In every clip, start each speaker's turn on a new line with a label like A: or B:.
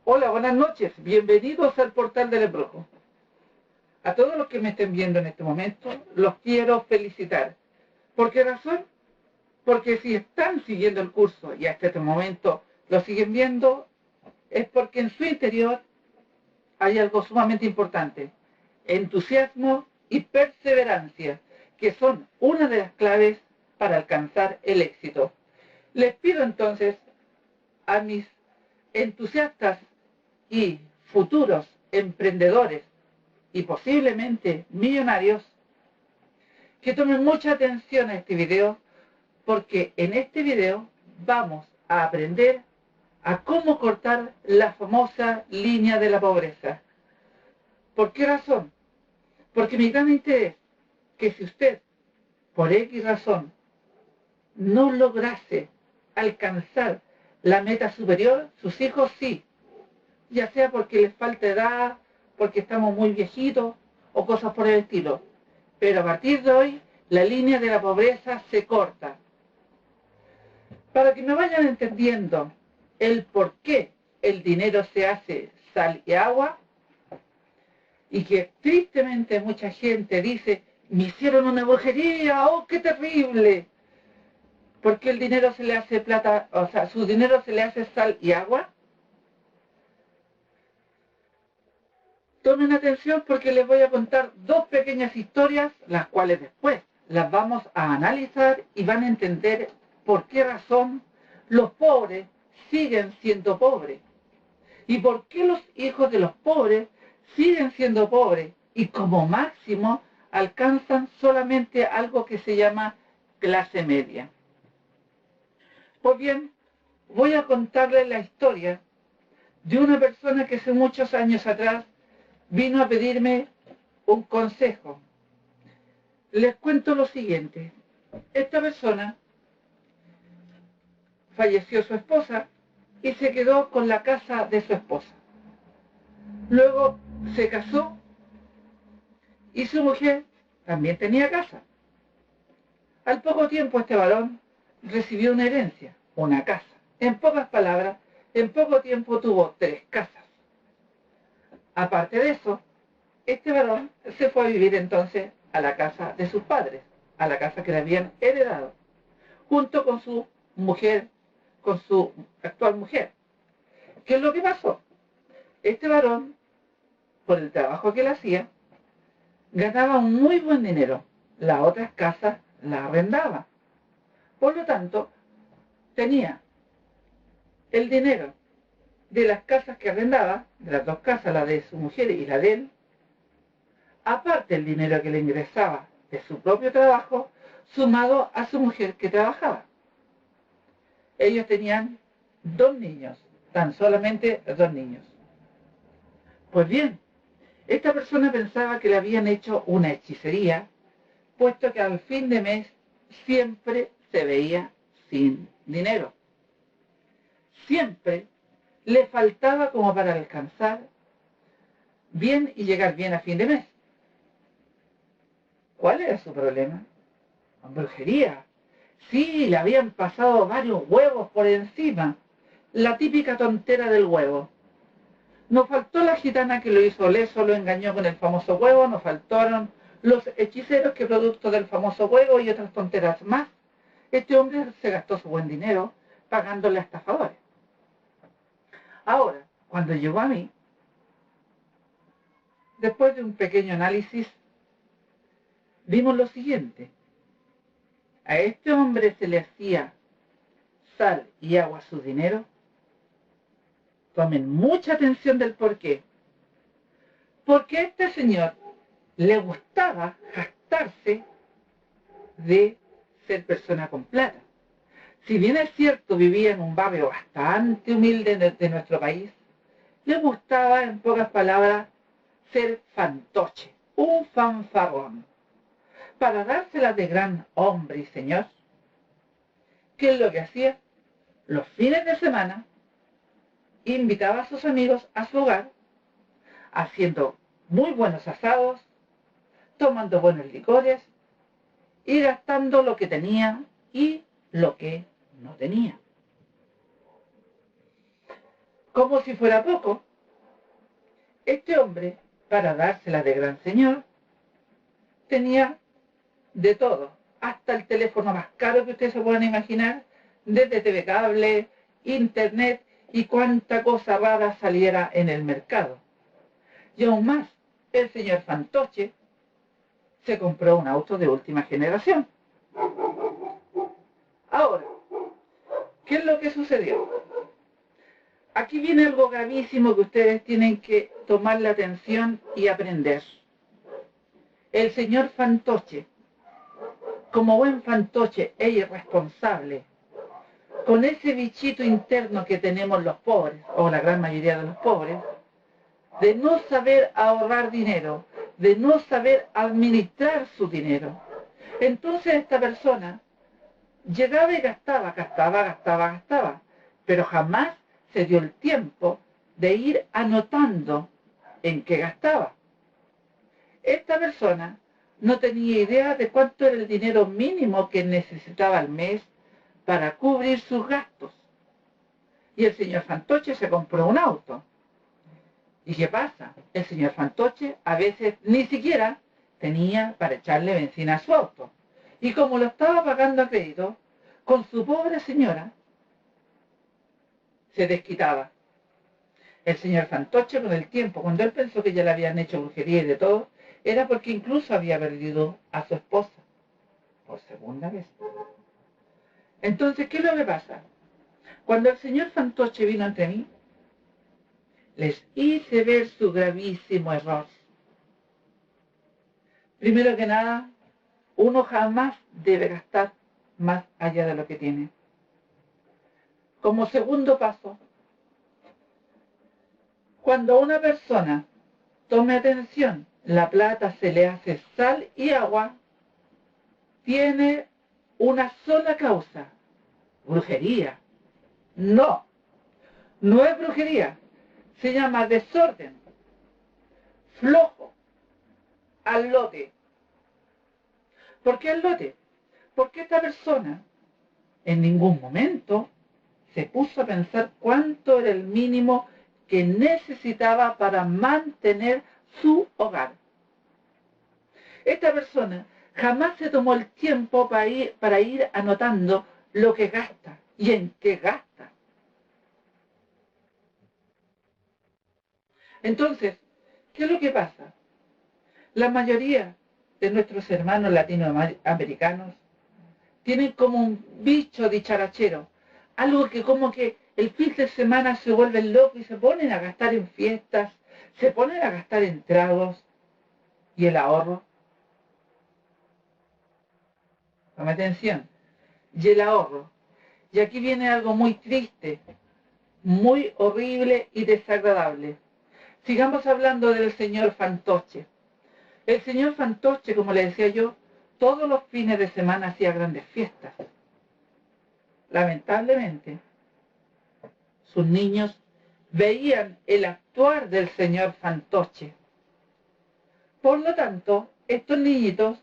A: Hola, buenas noches. Bienvenidos al Portal del Embrujo. A todos los que me estén viendo en este momento, los quiero felicitar. ¿Por qué razón? Porque si están siguiendo el curso y hasta este momento lo siguen viendo, es porque en su interior hay algo sumamente importante: entusiasmo y perseverancia, que son una de las claves para alcanzar el éxito. Les pido entonces a mis entusiastas y futuros emprendedores y posiblemente millonarios que tomen mucha atención a este video, porque en este video vamos a aprender a cómo cortar la famosa línea de la pobreza. ¿Por qué razón? Porque mi gran interés es que si usted, por X razón, no lograse alcanzar la meta superior, sus hijos sí, ya sea porque les falta edad, porque estamos muy viejitos o cosas por el estilo. Pero a partir de hoy, la línea de la pobreza se corta. Para que me vayan entendiendo el por qué el dinero se hace sal y agua, y que tristemente mucha gente dice: me hicieron una brujería, ¡oh, qué terrible! ¿Por qué el dinero se le hace plata, o sea, su dinero se le hace sal y agua? Tomen atención porque les voy a contar dos pequeñas historias, las cuales después las vamos a analizar y van a entender por qué razón los pobres siguen siendo pobres y por qué los hijos de los pobres siguen siendo pobres y como máximo alcanzan solamente algo que se llama clase media. Pues bien, voy a contarles la historia de una persona que hace muchos años atrás vino a pedirme un consejo. Les cuento lo siguiente. Esta persona falleció su esposa y se quedó con la casa de su esposa. Luego se casó y su mujer también tenía casa. Al poco tiempo este varón recibió una herencia, una casa. En pocas palabras, en poco tiempo tuvo 3 casas. Aparte de eso, este varón se fue a vivir entonces a la casa de sus padres, a la casa que le habían heredado, junto con su mujer, con su actual mujer. ¿Qué es lo que pasó? Este varón, por el trabajo que él hacía, ganaba un muy buen dinero. Las otras casas las arrendaba. Por lo tanto, tenía el dinero de las casas que arrendaba, de las 2 casas, la de su mujer y la de él, aparte el dinero que le ingresaba de su propio trabajo, sumado a su mujer que trabajaba. Ellos tenían 2 niños, tan solamente 2 niños. Pues bien, esta persona pensaba que le habían hecho una hechicería, puesto que al fin de mes siempre se veía sin dinero. Siempre le faltaba como para alcanzar bien y llegar bien a fin de mes. ¿Cuál era su problema? Brujería. Sí, le habían pasado varios huevos por encima. La típica tontera del huevo. Nos faltó la gitana que lo hizo leso, lo engañó con el famoso huevo, nos faltaron los hechiceros que producto del famoso huevo y otras tonteras más. Este hombre se gastó su buen dinero pagándole a estafadores. Ahora, cuando llegó a mí, después de un pequeño análisis, vimos lo siguiente. A este hombre se le hacía sal y agua a su dinero. Tomen mucha atención del por qué. Porque a este señor le gustaba jactarse de ser persona con plata. Si bien es cierto, vivía en un barrio bastante humilde de nuestro país, le gustaba, en pocas palabras, ser fantoche, un fanfarrón. Para dársela de gran hombre y señor, ¿qué es lo que hacía? Los fines de semana invitaba a sus amigos a su hogar, haciendo muy buenos asados, tomando buenos licores y gastando lo que tenía y lo que no tenía. Como si fuera poco, este hombre, para dársela de gran señor, tenía de todo, hasta el teléfono más caro que ustedes se puedan imaginar, desde TV cable, internet y cuánta cosa rara saliera en el mercado. Y aún más, el señor Fantoche se compró un auto de última generación. Ahora, ¿qué es lo que sucedió? Aquí viene algo gravísimo que ustedes tienen que tomar la atención y aprender. El señor Fantoche, como buen fantoche e irresponsable, con ese bichito interno que tenemos los pobres, o la gran mayoría de los pobres, de no saber ahorrar dinero, de no saber administrar su dinero. Entonces esta persona llegaba y gastaba, pero jamás se dio el tiempo de ir anotando en qué gastaba. Esta persona no tenía idea de cuánto era el dinero mínimo que necesitaba al mes para cubrir sus gastos. Y el señor Fantoche se compró un auto. ¿Y qué pasa? El señor Fantoche a veces ni siquiera tenía para echarle benzina a su auto. Y como lo estaba pagando a crédito, con su pobre señora se desquitaba. El señor Fantoche, con el tiempo, cuando él pensó que ya le habían hecho brujería y de todo, era porque incluso había perdido a su esposa por segunda vez. Entonces, ¿qué es lo que pasa? Cuando el señor Fantoche vino ante mí, les hice ver su gravísimo error. Primero que nada, uno jamás debe gastar más allá de lo que tiene. Como segundo paso, cuando una persona tome atención, la plata se le hace sal y agua, tiene una sola causa: brujería. No, no es brujería, se llama desorden, flojo, al lote. ¿Por qué al lote? Porque esta persona en ningún momento se puso a pensar cuánto era el mínimo que necesitaba para mantener su hogar. Esta persona jamás se tomó el tiempo para ir anotando lo que gasta y en qué gasta. Entonces, ¿qué es lo que pasa? La mayoría de nuestros hermanos latinoamericanos tienen como un bicho dicharachero, algo que como que el fin de semana se vuelven locos y se ponen a gastar en fiestas, se ponen a gastar en tragos. ¿Y el ahorro? Tome atención. Y el ahorro. Y aquí viene algo muy triste, muy horrible y desagradable. Sigamos hablando del señor Fantoche. El señor Fantoche, como le decía yo, todos los fines de semana hacía grandes fiestas. Lamentablemente, sus niños veían el actuar del señor Fantoche. Por lo tanto, estos niñitos,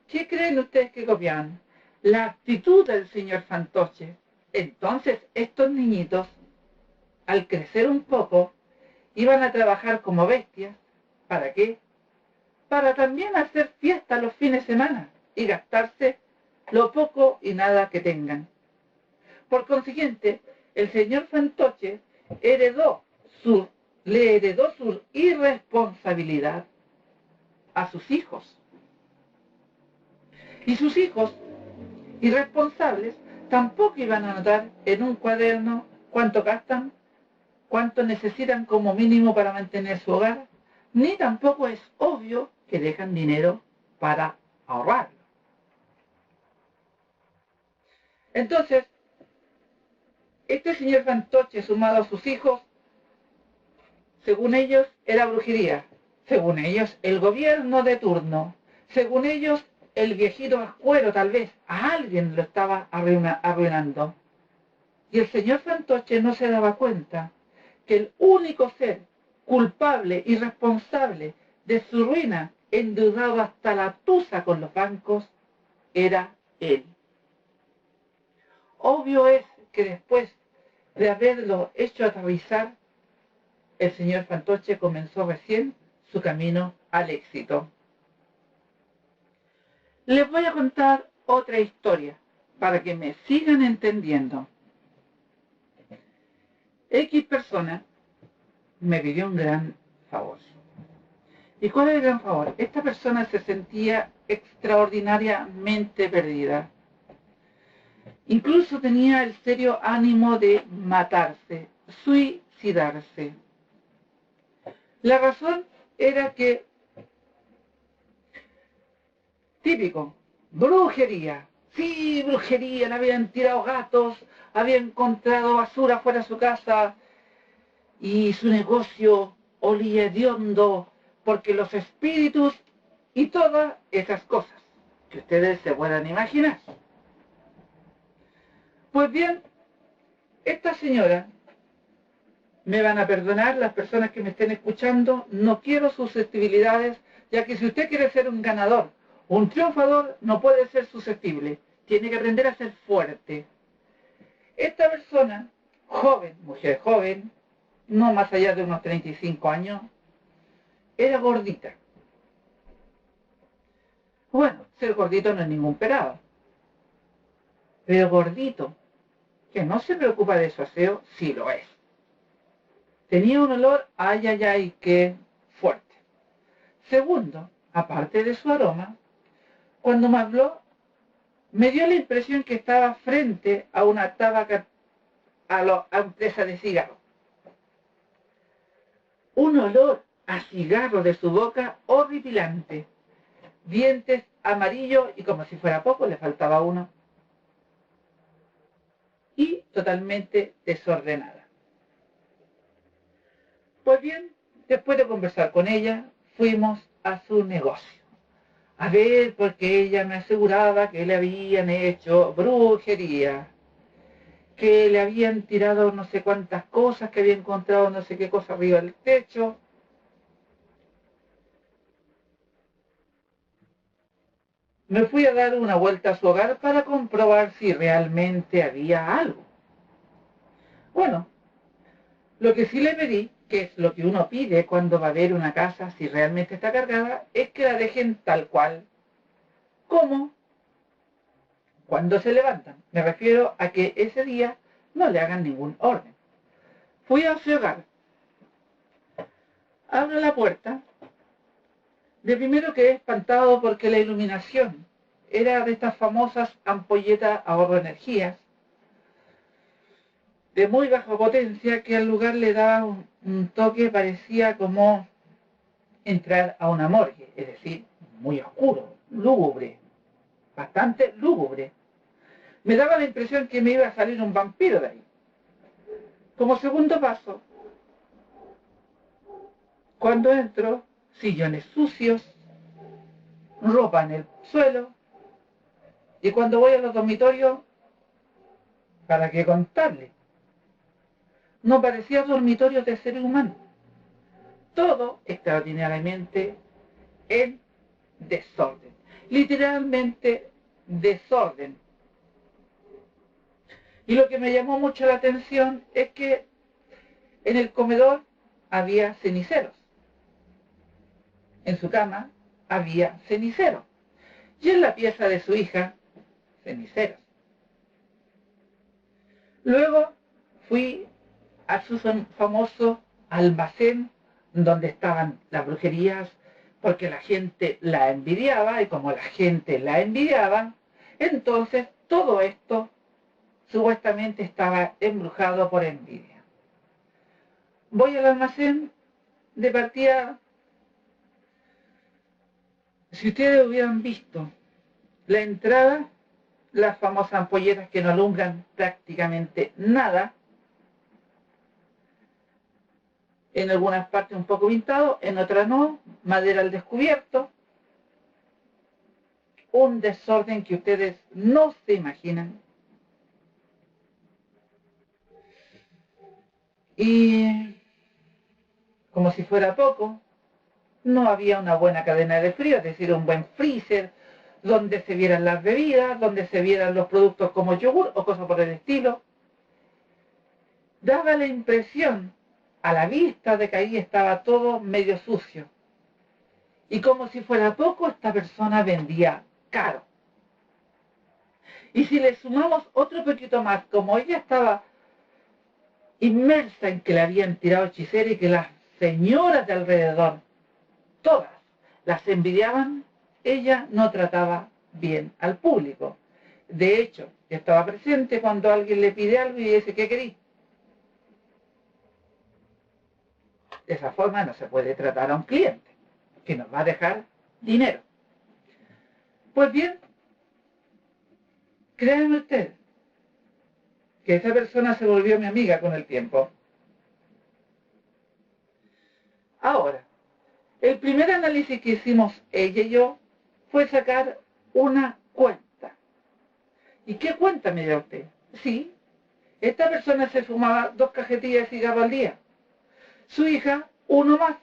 A: ¿qué creen ustedes que copiaban? La actitud del señor Fantoche. Entonces, estos niñitos, al crecer un poco, iban a trabajar como bestias. ¿Para qué? Para también hacer fiesta los fines de semana y gastarse lo poco y nada que tengan. Por consiguiente, el señor Fantoche le heredó su irresponsabilidad a sus hijos. Y sus hijos, irresponsables, tampoco iban a anotar en un cuaderno cuánto gastan, cuánto necesitan como mínimo para mantener su hogar, ni tampoco es obvio que dejan dinero para ahorrarlo. Entonces, este señor Fantoche, sumado a sus hijos, según ellos, era brujería. Según ellos, el gobierno de turno. Según ellos, el viejito Ascuero, tal vez, a alguien lo estaba arruinando. Y el señor Fantoche no se daba cuenta que el único ser culpable y responsable de su ruina, endeudado hasta la tusa con los bancos, era él. Obvio es que después de haberlo hecho aterrizar, el señor Fantoche comenzó recién su camino al éxito. Les voy a contar otra historia para que me sigan entendiendo. X persona me pidió un gran favor. ¿Y cuál es el gran favor? Esta persona se sentía extraordinariamente perdida. Incluso tenía el serio ánimo de matarse, suicidarse. La razón era que, típico, brujería. Sí, brujería, le habían tirado gatos, había encontrado basura fuera de su casa y su negocio olía hediondo porque los espíritus y todas esas cosas que ustedes se puedan imaginar. Pues bien, esta señora, me van a perdonar las personas que me estén escuchando, no quiero susceptibilidades, ya que si usted quiere ser un ganador, un triunfador, no puede ser susceptible, tiene que aprender a ser fuerte. Esta persona, joven, mujer joven, no más allá de unos 35 años, era gordita. Bueno, ser gordito no es ningún pecado, pero gordito, que no se preocupa de su aseo, sí lo es. Tenía un olor, ay, ay, ay, qué fuerte. Segundo, aparte de su aroma, cuando me habló, me dio la impresión que estaba frente a una tabaca, a empresa de cigarro. Un olor a cigarro de su boca horripilante. Dientes amarillos y como si fuera poco, le faltaba uno. Y totalmente desordenada. Pues bien, después de conversar con ella, fuimos a su negocio. A ver, porque ella me aseguraba que le habían hecho brujería, que le habían tirado no sé cuántas cosas, que había encontrado no sé qué cosa arriba del techo. Me fui a dar una vuelta a su hogar para comprobar si realmente había algo. Bueno, lo que sí le pedí, que es lo que uno pide cuando va a ver una casa, si realmente está cargada, es que la dejen tal cual, como cuando se levantan. Me refiero a que ese día no le hagan ningún orden. Fui a su hogar, abro la puerta, de primero quedé espantado porque la iluminación era de estas famosas ampolletas ahorro energías, de muy baja potencia, que al lugar le daba un toque, parecía como entrar a una morgue, es decir, muy oscuro, lúgubre, bastante lúgubre. Me daba la impresión que me iba a salir un vampiro de ahí. Como segundo paso, cuando entro, sillones sucios, ropa en el suelo, y cuando voy a los dormitorios, ¿para qué contarle? No parecía dormitorios de seres humanos. Todo extraordinariamente en desorden. Literalmente desorden. Y lo que me llamó mucho la atención es que en el comedor había ceniceros. En su cama había ceniceros. Y en la pieza de su hija, ceniceros. Luego fui a su famoso almacén donde estaban las brujerías, porque la gente la envidiaba, y como la gente la envidiaba, entonces todo esto supuestamente estaba embrujado por envidia. Voy al almacén, de partida, si ustedes hubieran visto la entrada, las famosas ampolletas que no alumbran prácticamente nada, en algunas partes un poco pintado, en otras no, madera al descubierto, un desorden que ustedes no se imaginan. Y como si fuera poco, no había una buena cadena de frío, es decir, un buen freezer, donde se vieran las bebidas, donde se vieran los productos como yogur o cosas por el estilo. Daba la impresión a la vista de que ahí estaba todo medio sucio. Y como si fuera poco, esta persona vendía caro. Y si le sumamos otro poquito más, como ella estaba inmersa en que le habían tirado hechicera y que las señoras de alrededor, todas, las envidiaban, ella no trataba bien al público. De hecho, estaba presente cuando alguien le pide algo y dice, ¿qué querís? De esa forma no se puede tratar a un cliente, que nos va a dejar dinero. Pues bien, créanme ustedes, que esa persona se volvió mi amiga con el tiempo. Ahora, el primer análisis que hicimos ella y yo fue sacar una cuenta. ¿Y qué cuenta me dio usted? Sí, esta persona se fumaba 2 cajetillas de cigarro al día. Su hija, 1 más.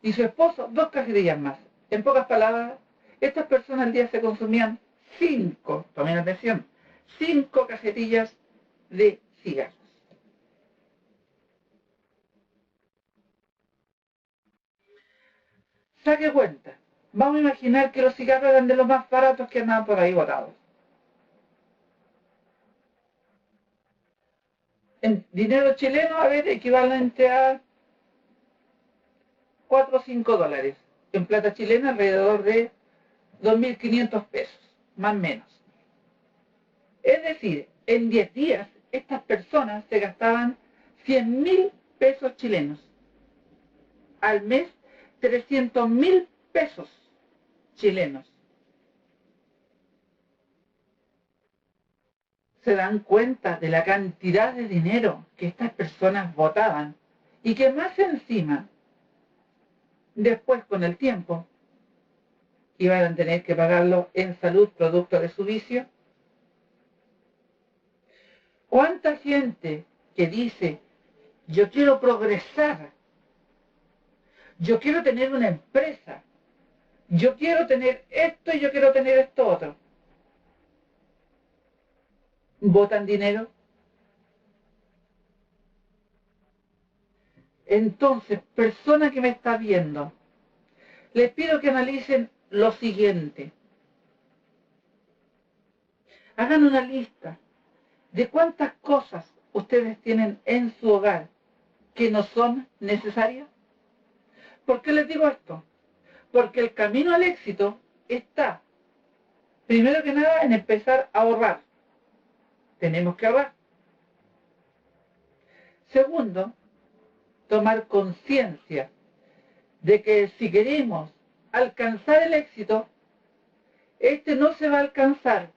A: Y su esposo, 2 cajetillas más. En pocas palabras, estas personas al día se consumían 5, tomen atención, 5 cajetillas de cigarros. Saque cuenta. Vamos a imaginar que los cigarros eran de los más baratos que andaban por ahí botados. En dinero chileno, a ver, equivalente a 4 o 5 dólares. En plata chilena, alrededor de 2.500 pesos, más o menos. Es decir, en 10 días, estas personas se gastaban 100.000 pesos chilenos. Al mes, 300.000 pesos chilenos. Se dan cuenta de la cantidad de dinero que estas personas botaban y que más encima, después con el tiempo, iban a tener que pagarlo en salud producto de su vicio. ¿Cuánta gente que dice, yo quiero progresar, yo quiero tener una empresa, yo quiero tener esto y yo quiero tener esto otro, botan dinero? Entonces, persona que me está viendo, les pido que analicen lo siguiente. Hagan una lista de cuántas cosas ustedes tienen en su hogar que no son necesarias. ¿Por qué les digo esto? Porque el camino al éxito está, primero que nada, en empezar a ahorrar. Tenemos que ahorrar. Segundo, tomar conciencia de que si queremos alcanzar el éxito, este no se va a alcanzar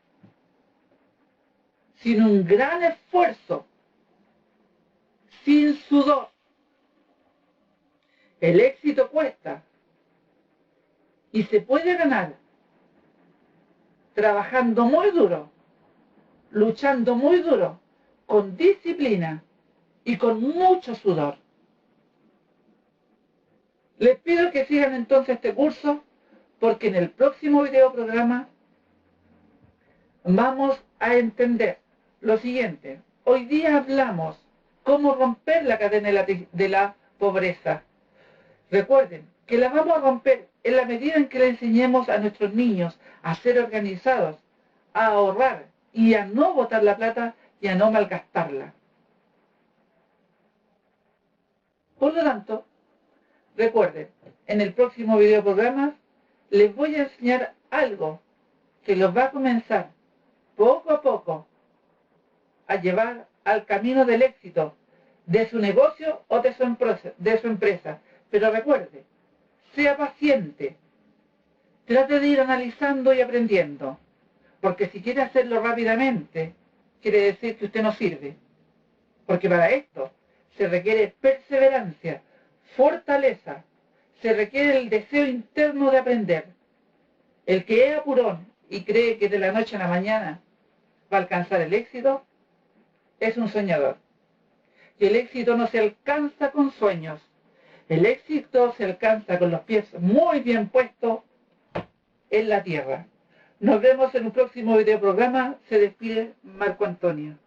A: sin un gran esfuerzo, sin sudor. El éxito cuesta y se puede ganar trabajando muy duro, luchando muy duro, con disciplina y con mucho sudor. Les pido que sigan entonces este curso, porque en el próximo video programa vamos a entender lo siguiente. Hoy día hablamos cómo romper la cadena de la pobreza. Recuerden que la vamos a romper en la medida en que le enseñemos a nuestros niños a ser organizados, a ahorrar y a no botar la plata y a no malgastarla. Por lo tanto, recuerden, en el próximo video programa les voy a enseñar algo que los va a comenzar poco a poco a llevar al camino del éxito de su negocio o de su empresa. Pero recuerde, sea paciente, trate de ir analizando y aprendiendo, porque si quiere hacerlo rápidamente, quiere decir que usted no sirve, porque para esto se requiere perseverancia, fortaleza, se requiere el deseo interno de aprender. El que es apurón y cree que de la noche a la mañana va a alcanzar el éxito, es un soñador. Y el éxito no se alcanza con sueños, el éxito se alcanza con los pies muy bien puestos en la tierra. Nos vemos en un próximo video programa. Se despide Marco Antonio.